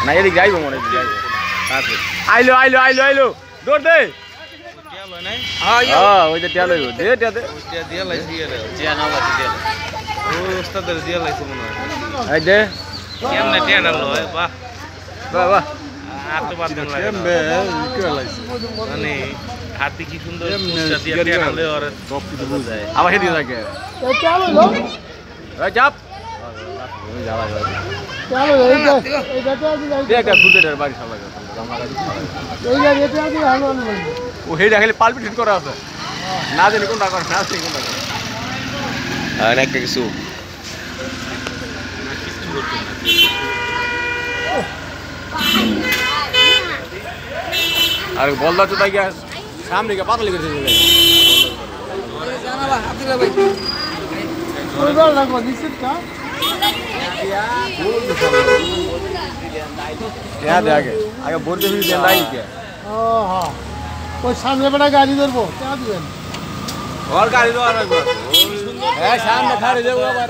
না এদিক যাইবো মনে হয় যাইবো আইলো আইলো আইলো আইলো দৌড় দে হ্যাঁ ওই যে টিয়া লইবো দে টিয়া দে টিয়া দিয়া লাইছি রে টিয়া না বাতি দে ও ওস্তাদের দিয়া লাইছি মনে হয় আই দে কেমনে টিয়া না লয় বাহ বাহ বাহ আট বাদ দেন লাগে কেমনে কি লাইছি মানে হাতি কি সুন্দর উস্তা দিয়া টিয়া না লয় আর সব কিছু বুঝায় আবার হেদি লাগে এই টিয়া লইলো এই চাপ যাওয়া যায় চলো এই গাটা এই একটা ফুটের বাড়ি সালা গেছে এই গাড়ি এটা কি ভালো ভালো ও হেডা খালি পালপিট করা আছে না জানি কোনটা করে না জানি কোনটা করে আর একটা কিছু আর বলদা তো তাই গিয়া সামনে গিয়ে পাতলি করে দিতে জানালা আব্দুল্লাহ ভাই ওইটা লাগবে নিশ্চিত কা क्या दे आगे बोल दे भी देना ही क्या हां हां कोई सामने बड़ा गाड़ी धरबो क्या दिबेन और गाड़ी दो আর একবার ए सामने खड़े जाओ बार